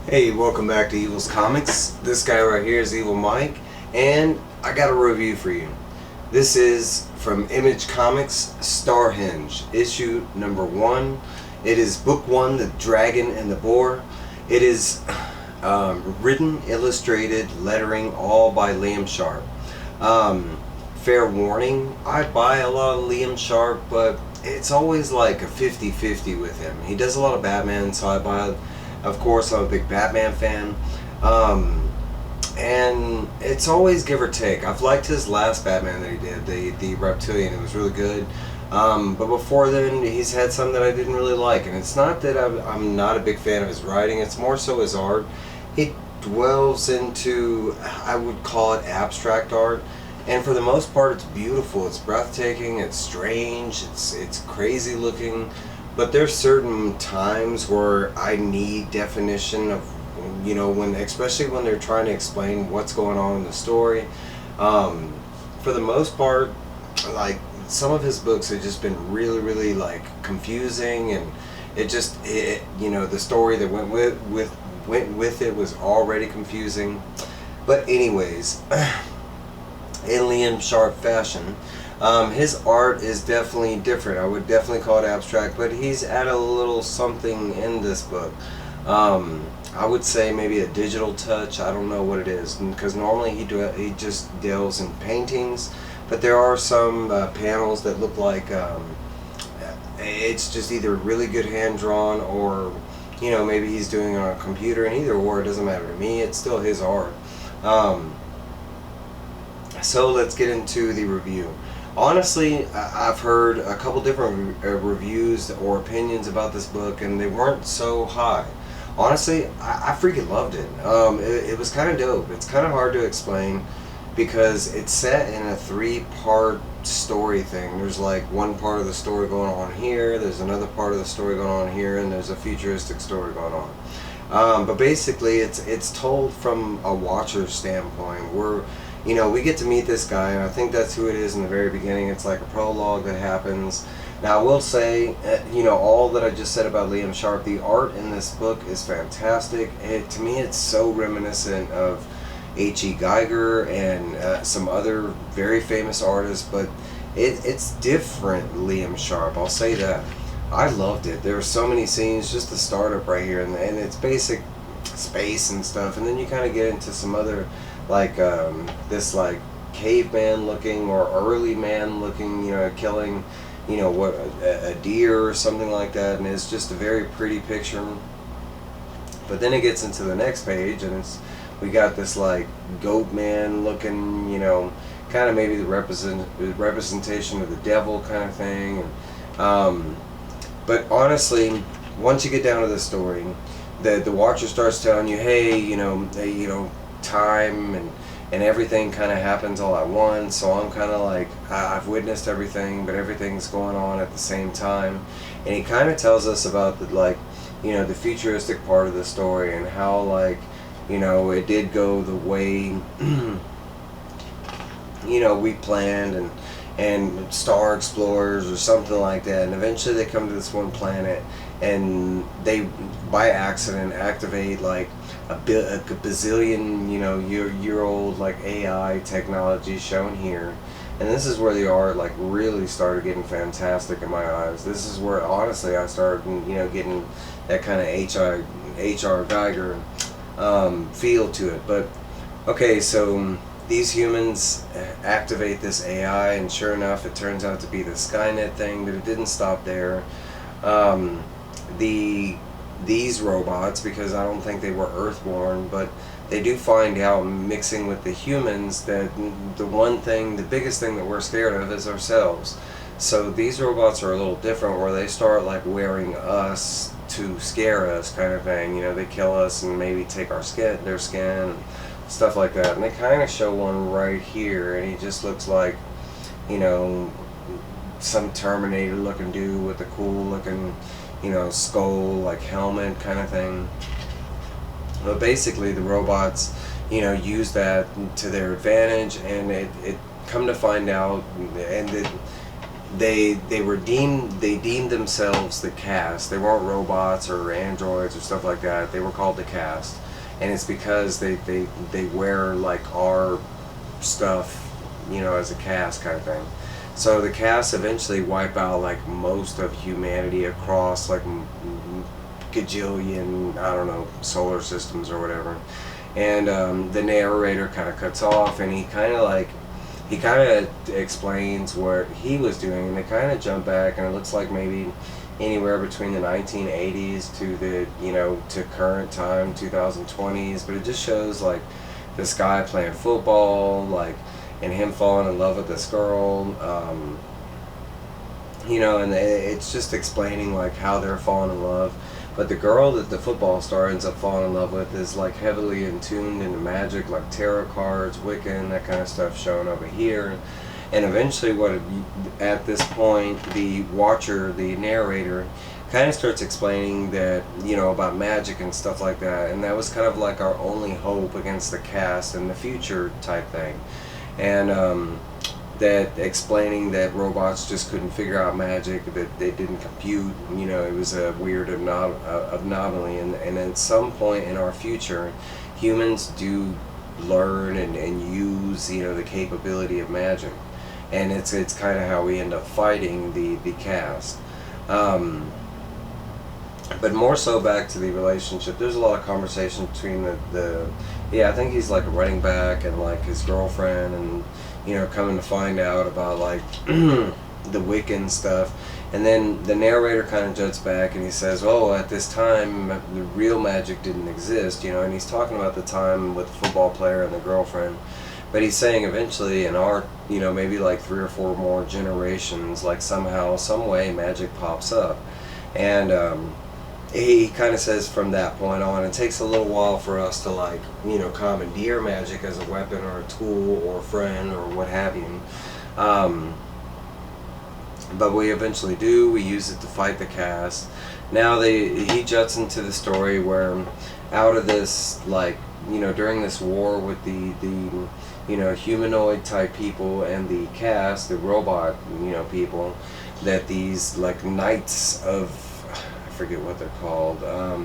Hey, welcome back to Evil's Comics. This guy right here is Evil Mike, and I got a review for you. This is from Image Comics, StarHenge, issue number 1. It is book 1, The Dragon and the Boar. It is written, illustrated, lettering, all by Liam Sharp. Fair warning, I buy a lot of Liam Sharp, but it's always like a 50-50 with him. He does a lot of Batman, so I buy. Of course, I'm a big Batman fan, and it's always give or take. I've liked his last Batman that he did, the Reptilian. It was really good, but before then, he's had some that I didn't really like. And it's not that I'm not a big fan of his writing. It's more so his art. He dwells into, I would call it abstract art, and for the most part, it's beautiful. It's breathtaking. It's strange. It's crazy looking. But there's certain times where I need definition of, especially when they're trying to explain what's going on in the story. For the most part, like, some of his books have just been really, really, like, confusing, and the story that went with it was already confusing. But anyways, in Liam Sharp fashion, his art is definitely different. I would definitely call it abstract, but he's added a little something in this book. I would say maybe a digital touch. I don't know what it is, because normally he just deals in paintings, but there are some panels that look like it's just either really good hand drawn, or maybe he's doing it on a computer. And either or, it doesn't matter to me. It's still his art. So let's get into the review. Honestly, I've heard a couple different reviews or opinions about this book, and they weren't so high. Honestly, I freaking loved it. It was kind of dope. It's kind of hard to explain because it's set in a 3-part story thing. There's like one part of the story going on here, there's another part of the story going on here, and there's a futuristic story going on. But basically, it's told from a watcher's standpoint, where we get to meet this guy, and I think that's who it is in the very beginning. It's like a prologue that happens. Now, I will say, all that I just said about Liam Sharp, the art in this book is fantastic. To me, it's so reminiscent of H.E. Geiger and some other very famous artists, but it's different Liam Sharp, I'll say that. I loved it. There were so many scenes, just the startup right here, and it's basic space and stuff, and then you kind of get into some other, like this like caveman looking or early man looking, killing, a deer or something like that, and it's just a very pretty picture. But then it gets into the next page, and we got this like goat man looking, kind of maybe the representation of the devil kind of thing. But honestly, once you get down to the story, the watcher starts telling you, hey, time and everything kind of happens all at once. So I'm kind of like, I've witnessed everything, but everything's going on at the same time. And he kind of tells us about the futuristic part of the story, and how, like, it did go the way we planned, and star explorers or something like that, and eventually they come to this one planet, and they by accident activate like a bazillion year old like AI technology shown here. And this is where the art like really started getting fantastic in my eyes. This is where honestly I started getting that kind of H.R. Geiger feel to it. But okay, so these humans activate this AI, and sure enough, it turns out to be the Skynet thing, but it didn't stop there. These robots, because I don't think they were Earthborn, but they do find out, mixing with the humans, that the biggest thing that we're scared of is ourselves. So these robots are a little different, where they start like wearing us to scare us, kind of thing. They kill us and maybe take their skin, and stuff like that. And they kind of show one right here, and he just looks like, some Terminator looking dude with a cool looking, skull, like helmet kind of thing. But basically the robots, use that to their advantage, and it come to find out, and they deemed themselves the cast. They weren't robots or androids or stuff like that. They were called the cast, and it's because they wear like our stuff, you know, as a cast kind of thing. So the casts eventually wipe out like most of humanity across like gajillion, I don't know, solar systems or whatever. And the narrator kind of cuts off, and he kind of explains what he was doing, and they kind of jump back, and it looks like maybe anywhere between the 1980s to the, you know, to current time, 2020s. But it just shows like this guy playing football, like, and him falling in love with this girl, you know, and it's just explaining like how they're falling in love. But the girl that the football star ends up falling in love with is like heavily attuned into magic, like tarot cards, Wiccan, that kind of stuff showing over here. And eventually, at this point, the watcher, the narrator, kind of starts explaining that, you know, about magic and stuff like that. And that was kind of like our only hope against the cast in the future type thing. And that explaining that robots just couldn't figure out magic, that they didn't compute, you know, it was a weird anomaly, and at some point in our future, humans do learn and use, you know, the capability of magic, and it's kind of how we end up fighting the cast. But more so back to the relationship, there's a lot of conversation between I think he's like a running back and like his girlfriend, and, you know, coming to find out about like the Wiccan stuff. And then the narrator kind of jumps back and he says, oh, at this time the real magic didn't exist, you know, and he's talking about the time with the football player and the girlfriend. But he's saying eventually in our, you know, maybe like 3 or 4 more generations, like somehow, some way magic pops up. And he kind of says from that point on, it takes a little while for us to, like, you know, commandeer magic as a weapon or a tool or a friend or what have you. But we eventually do. We use it to fight the cast. Now he juts into the story where out of this, like, you know, during this war with the you know, humanoid type people and the cast, the robot, you know, people, that these like knights of, I forget what they're called. Let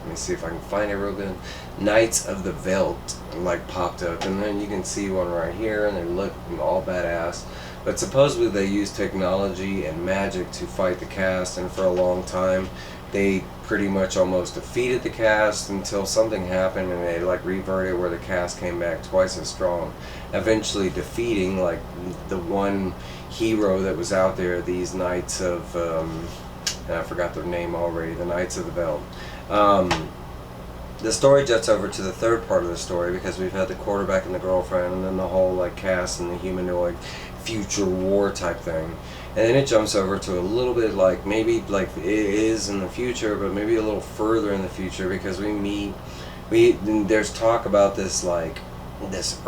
me see if I can find it real good. Knights of the Veld like popped up, and then you can see one right here, and they look all badass. But supposedly they use technology and magic to fight the cast, and for a long time they pretty much almost defeated the cast until something happened and they like reverted where the cast came back twice as strong, eventually defeating like the one hero that was out there, these Knights of and I forgot their name already, the Knights of the Veld. The story jets over to the third part of the story, because we've had the quarterback and the girlfriend, and then the whole like cast and the humanoid future war type thing. And then it jumps over to a little bit like, maybe like it is in the future, but maybe a little further in the future, because there's talk about this, like, this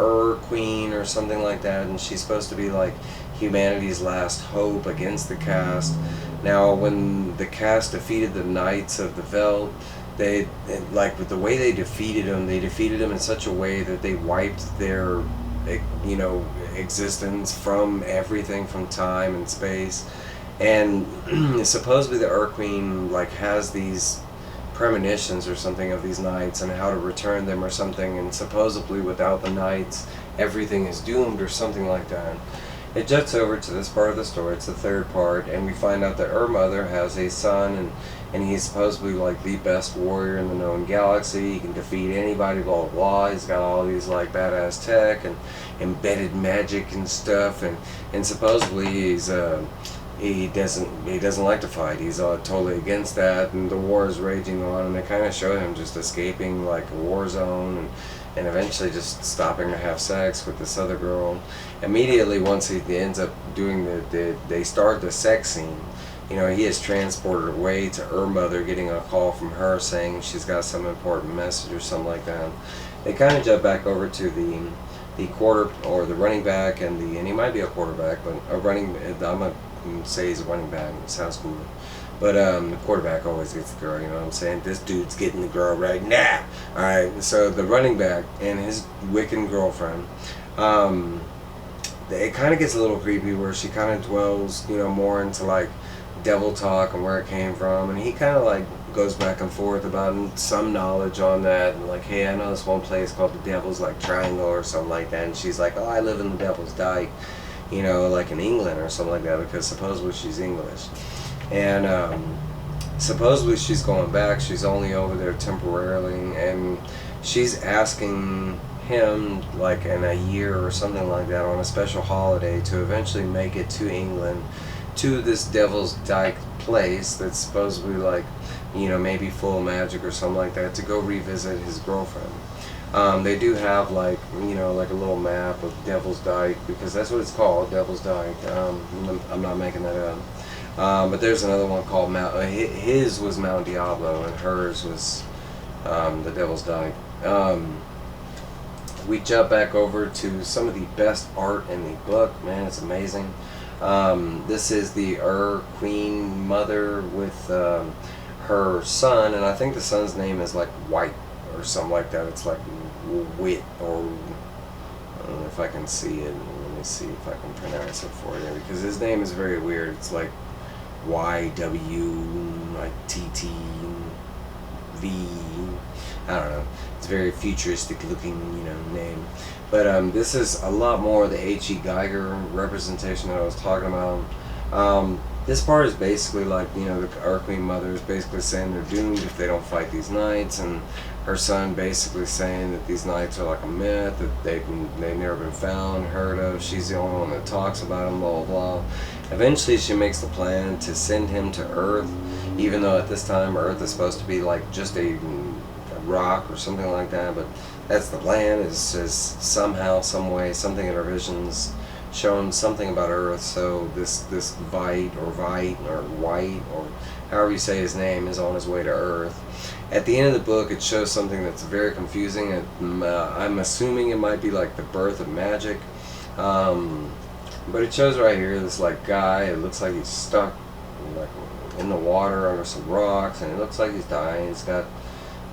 queen or something like that, and she's supposed to be like humanity's last hope against the cast. Now, when the cast defeated the Knights of the Veld, they, like, with the way they defeated them in such a way that they wiped their, you know, existence from everything, from time and space. And supposedly the Queen like has these premonitions or something of these knights and how to return them or something, and supposedly without the knights everything is doomed or something like that. It jets over to this part of the story. It's the third part, and we find out that her mother has a son, and he's supposedly like the best warrior in the known galaxy. He can defeat anybody, blah blah blah. He's got all these like badass tech and embedded magic and stuff, and supposedly he doesn't like to fight. He's totally against that, and the war is raging on, and they kind of show him just escaping like a war zone, and eventually just stopping to have sex with this other girl. Immediately once he ends up doing they start the sex scene, you know, he is transported away to her mother, getting a call from her saying she's got some important message or something like that. They kind of jump back over to the quarter, or the running back, and he might be a quarterback, but a running, I'm gonna say he's a running back, it sounds cool. But the quarterback always gets the girl, you know what I'm saying? This dude's getting the girl right now. Alright, so the running back and his Wiccan girlfriend, it kind of gets a little creepy where she kind of dwells, you know, more into like devil talk and where it came from, and he kind of like goes back and forth about some knowledge on that, and like, hey, I know this one place called the Devil's like Triangle or something like that, and she's like, oh, I live in the Devil's Dyke, you know, like in England or something like that, because supposedly she's English, and supposedly she's going back, she's only over there temporarily, and she's asking him like in a year or something like that on a special holiday to eventually make it to England, to this Devil's Dyke place that's supposedly like, you know, maybe full of magic or something like that, to go revisit his girlfriend. They do have like, you know, like a little map of Devil's Dyke, because that's what it's called, Devil's Dyke. I'm not making that up. But there's another one called his was Mount Diablo, and hers was the Devil's Dyke. We jump back over to some of the best art in the book. Man, it's amazing. This is the Queen Mother with her son, and I think the son's name is like White or something like that. It's like Wit, or I don't know if I can see it. Let me see if I can pronounce it for you, because his name is very weird. It's like YW, like TT V. I don't know. It's a very futuristic looking, you know, name. But this is a lot more of the H.E. Geiger representation that I was talking about. This part is basically like, you know, our Queen Mother is basically saying they're doomed if they don't fight these knights, and her son basically saying that these knights are like a myth, that they've never been found, heard of. She's the only one that talks about them, blah, blah, blah. Eventually she makes the plan to send him to Earth, even though at this time Earth is supposed to be like just a rock or something like that, but that's the plan, is somehow, some way, something in her visions shown something about Earth. So this Vite or White, or however you say his name, is on his way to Earth. At the end of the book, it shows something that's very confusing. I'm assuming it might be like the birth of magic, but it shows right here this like guy. It looks like he's stuck like in the water under some rocks, and it looks like he's dying. He's got,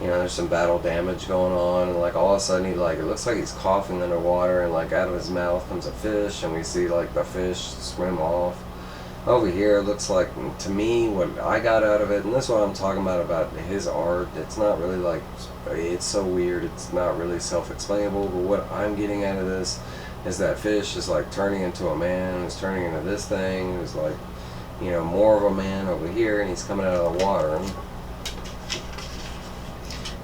you know, there's some battle damage going on, and like all of a sudden it looks like he's coughing underwater, and like out of his mouth comes a fish, and we see like the fish swim off. Over here it looks like, to me, what I got out of it, and this is what I'm talking about his art, it's not really like, it's so weird, it's not really self-explainable, but what I'm getting out of this is that fish is like turning into a man, is turning into this thing, is like, you know, more of a man over here, and he's coming out of the water.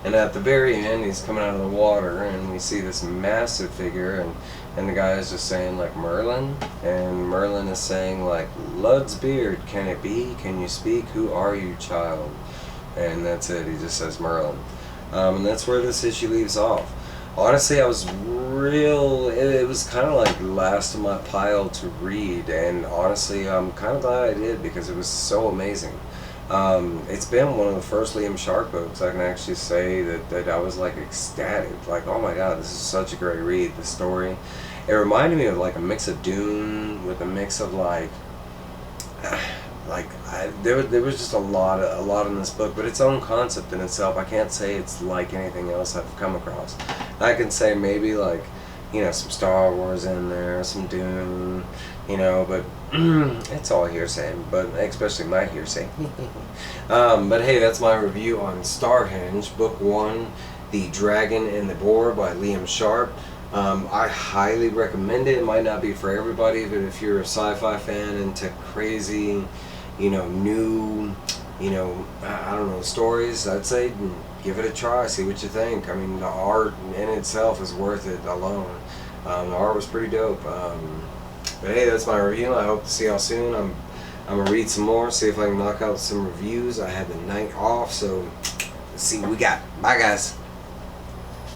And at the very end, he's coming out of the water, and we see this massive figure, and the guy is just saying like, Merlin, and Merlin is saying like, Lud's beard, can it be? Can you speak? Who are you, child? And that's it. He just says Merlin, and that's where this issue leaves off. Honestly, I was it was kind of like last of my pile to read, and honestly, I'm kind of glad I did, because it was so amazing. It's been one of the first Liam Sharp books I can actually say that I was like ecstatic, like, oh my god, this is such a great read. The story, it reminded me of like a mix of Dune with a mix of like there was just a lot in this book, but its own concept in itself, I can't say it's like anything else I've come across. I can say maybe like, you know, some Star Wars in there, some Dune, you know, but it's all hearsay, but especially my hearsay. But hey, that's my review on StarHenge, Book 1, The Dragon and the Boar by Liam Sharp. I highly recommend it. It might not be for everybody, but if you're a sci-fi fan into crazy, you know, new, you know, I don't know, stories, I'd say give it a try, see what you think. I mean, the art in itself is worth it alone. The art was pretty dope. But hey, that's my review. I hope to see y'all soon. I'm gonna read some more, see if I can knock out some reviews. I had the night off, so let's see what we got. Bye, guys.